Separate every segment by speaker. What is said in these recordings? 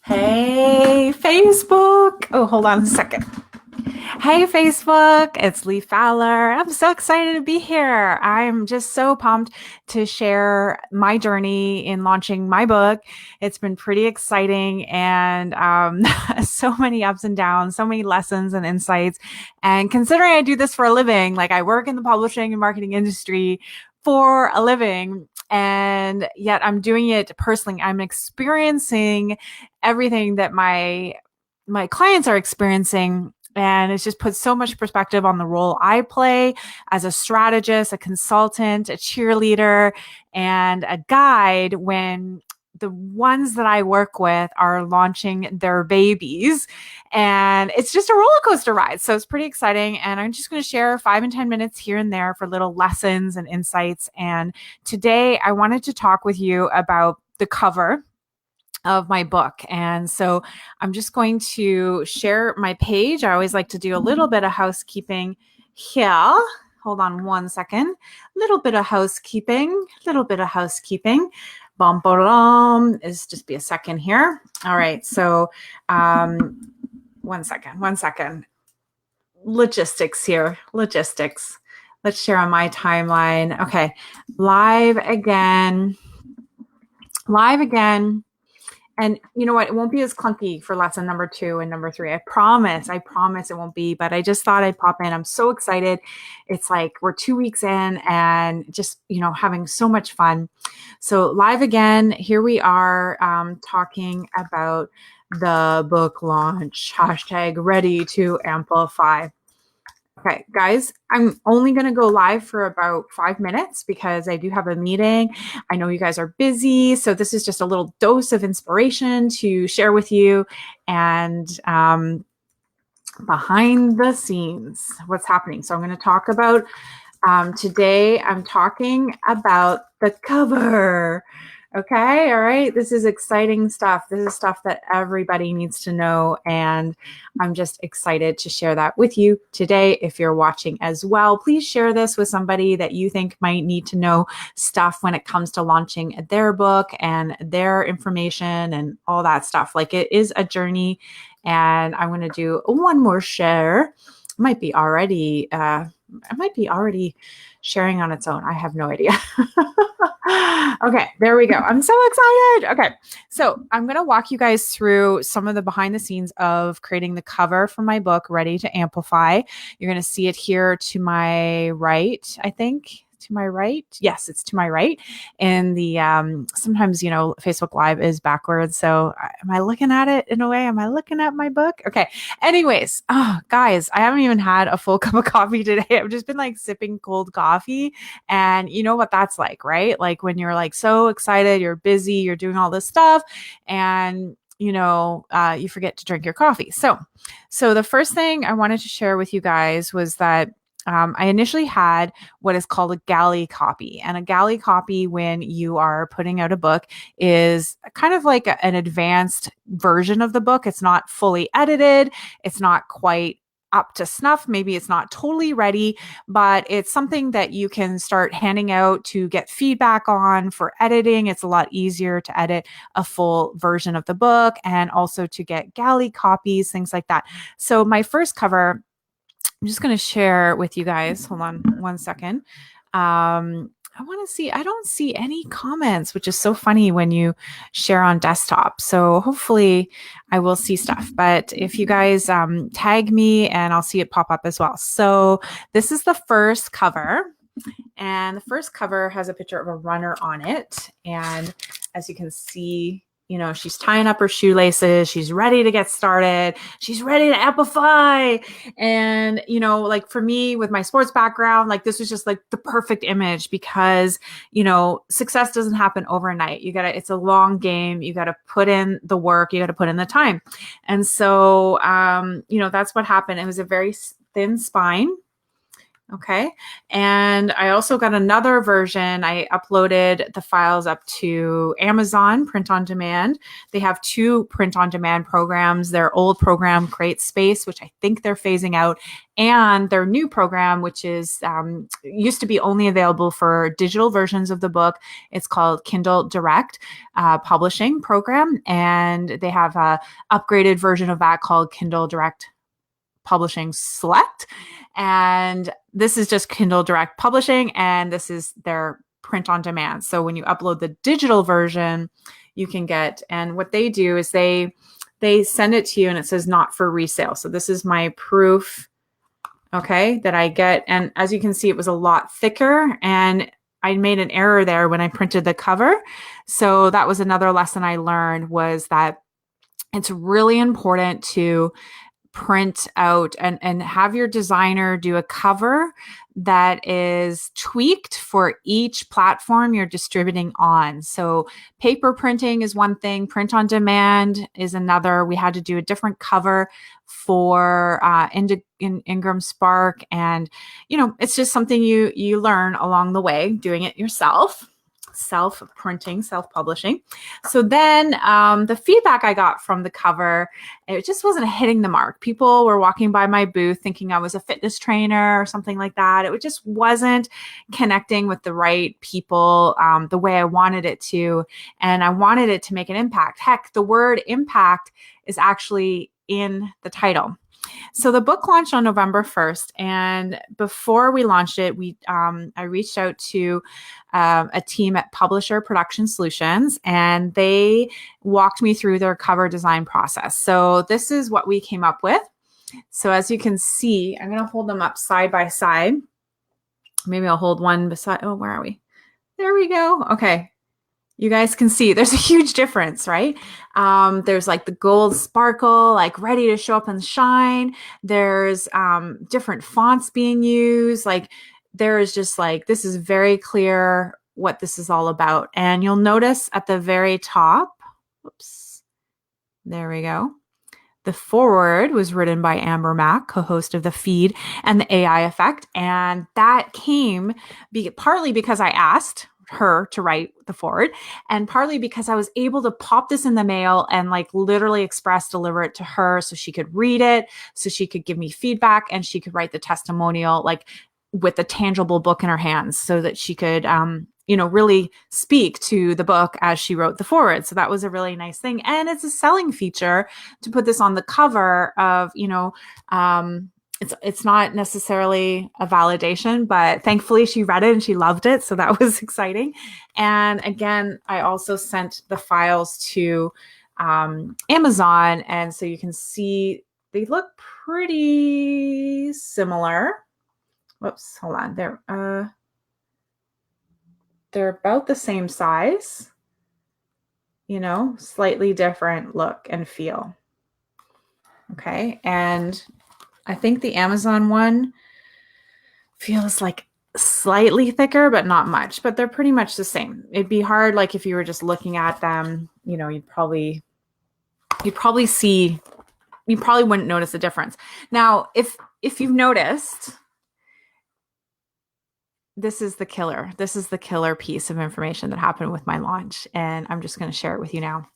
Speaker 1: Hey, Facebook. Oh, hold on a second. Hey, Facebook. It's Leigh Fowler. I'm so excited to be here. I'm just so pumped to share my journey in launching my book. It's been pretty exciting and so many ups and downs, so many lessons and insights. And considering I do this for a living, like I work in the publishing and marketing industry for a living, and yet I'm doing it personally. I'm experiencing everything that my clients are experiencing, and it's just put so much perspective on the role I play as a strategist, a consultant, a cheerleader, and a guide when the ones that I work with are launching their babies. And it's just a roller coaster ride. So it's pretty exciting. And I'm just going to share 5 and 10 minutes here and there for little lessons and insights. And today I wanted to talk with you about the cover of my book. And so I'm just going to share my page. I always like to do a little bit of housekeeping here. Hold on one second. Little bit of housekeeping, little bit of housekeeping. Bum, ba-dum. Is just be a second here. All right. So, one second. Logistics here. Logistics. Let's share on my timeline. Okay. Live again. Live again. And you know what? It won't be as clunky for lesson number 2 and number 3. I promise it won't be, but I just thought I'd pop in. I'm so excited. It's like we're 2 weeks in and just, having so much fun. So live again, here we are talking about the book launch, #ready to amplify. Okay, guys, I'm only going to go live for about 5 minutes because I do have a meeting. I know you guys are busy. So this is just a little dose of inspiration to share with you and behind the scenes, what's happening. So I'm going to talk about today, I'm talking about the cover. Okay. All right. This is exciting stuff. This is stuff that everybody needs to know. And I'm just excited to share that with you today. If you're watching as well, please share this with somebody that you think might need to know stuff when it comes to launching their book and their information and all that stuff. Like, it is a journey. And I'm going to do one more share. It might be already sharing on its own. I have no idea. Okay, there we go. I'm so excited. Okay, so I'm going to walk you guys through some of the behind the scenes of creating the cover for my book, Ready to Amplify. You're going to see it here to my right, I think. To my right. Yes, it's to my right. And the sometimes, Facebook Live is backwards. So am I looking at it in a way? Am I looking at my book? Okay. Anyways, guys, I haven't even had a full cup of coffee today. I've just been like sipping cold coffee. And you know what that's like, right? Like when you're like so excited, you're busy, you're doing all this stuff, and you forget to drink your coffee. So the first thing I wanted to share with you guys was that I initially had what is called a galley copy. And a galley copy, when you are putting out a book, is kind of like an advanced version of the book. It's not fully edited. It's not quite up to snuff. Maybe it's not totally ready, but it's something that you can start handing out to get feedback on for editing. It's a lot easier to edit a full version of the book and also to get galley copies, things like that. So my first cover, I'm just going to share with you guys. Hold on one second. I don't see any comments, which is so funny when you share on desktop. So hopefully I will see stuff. But if you guys tag me, and I'll see it pop up as well. So this is the first cover. And the first cover has a picture of a runner on it. And as you can see, she's tying up her shoelaces. She's ready to get started. She's ready to amplify. And, like for me with my sports background, like this was just like the perfect image because, success doesn't happen overnight. It's a long game. You got to put in the work. You got to put in the time. And so, that's what happened. It was a very thin spine. Okay. And I also got another version. I uploaded the files up to Amazon Print on Demand. They have two print on demand programs. Their old program, Create Space, which I think they're phasing out, and their new program, which is used to be only available for digital versions of the book. It's called Kindle Direct Publishing Program. And they have a upgraded version of that called Kindle Direct Publishing Select. And this is just Kindle Direct Publishing, and this is their print on demand. So when you upload the digital version, you can get, and what they do is they send it to you and it says not for resale. So this is my proof, okay, that I get. And as you can see, it was a lot thicker, and I made an error there when I printed the cover. So that was another lesson I learned, was that it's really important to print out and have your designer do a cover that is tweaked for each platform you're distributing on. So paper printing is one thing, print on demand is another. We had to do a different cover for Ingram Spark, and it's just something you learn along the way doing it yourself. Self-printing, self-publishing. So then the feedback I got from the cover, it just wasn't hitting the mark. People were walking by my booth thinking I was a fitness trainer or something like that. It just wasn't connecting with the right people the way I wanted it to. And I wanted it to make an impact. Heck, the word impact is actually in the title. So the book launched on November 1st, and before we launched it, I reached out to a team at Publisher Production Solutions, and they walked me through their cover design process. So this is what we came up with. So as you can see, I'm going to hold them up side by side. Maybe I'll hold one beside. Oh, where are we? There we go. Okay. You guys can see there's a huge difference, right? There's like the gold sparkle, like ready to show up and shine. There's different fonts being used. Like there is just like, this is very clear what this is all about. And you'll notice at the very top, whoops, there we go. The foreword was written by Amber Mack, co-host of The Feed and the AI Effect. And that came partly because I asked her to write the foreword, and partly because I was able to pop this in the mail and like literally deliver it to her so she could read it, so she could give me feedback, and she could write the testimonial like with a tangible book in her hands so that she could really speak to the book as she wrote the foreword. So that was a really nice thing. And it's a selling feature to put this on the cover of, it's not necessarily a validation, but thankfully she read it and she loved it. So that was exciting. And again, I also sent the files to Amazon. And so you can see they look pretty similar. Whoops, hold on. They're about the same size, slightly different look and feel. Okay. And I think the Amazon one feels like slightly thicker, but not much, but they're pretty much the same. It'd be hard. Like if you were just looking at them, you'd probably wouldn't notice a difference. Now, if you've noticed, this is the killer piece of information that happened with my launch. And I'm just going to share it with you now.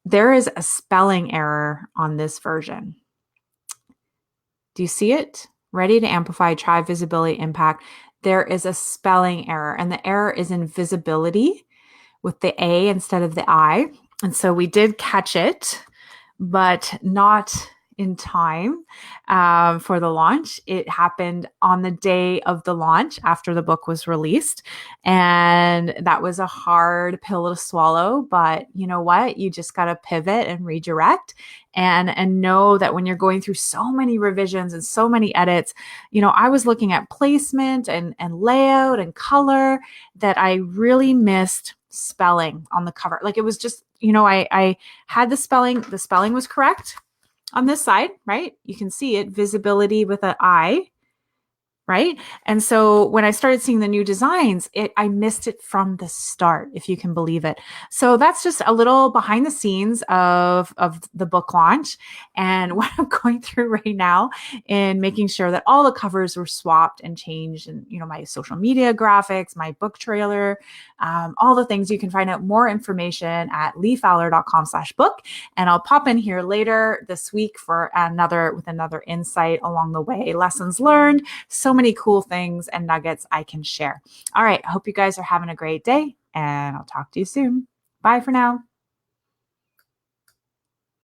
Speaker 1: There is a spelling error on this version. Do you see it? Ready to amplify, try visibility, impact. There is a spelling error, and the error is in visibility with the A instead of the I. And so we did catch it, but not in time for the launch. It happened on the day of the launch after the book was released. And that was a hard pill to swallow. But you know what? You just got to pivot and redirect and know that when you're going through so many revisions and so many edits, I was looking at placement and layout and color that I really missed spelling on the cover. Like it was just, I had the spelling was correct on this side, right? You can see it, visibility with an I, right? And so when I started seeing the new designs, I missed it from the start, if you can believe it. So that's just a little behind the scenes of the book launch and what I'm going through right now in making sure that all the covers were swapped and changed, and my social media graphics, my book trailer, all the things. You can find out more information at leighfowler.com/book, and I'll pop in here later this week for another insight along the way, lessons learned, so many cool things and nuggets I can share. All right. I hope you guys are having a great day, and I'll talk to you soon. Bye for now.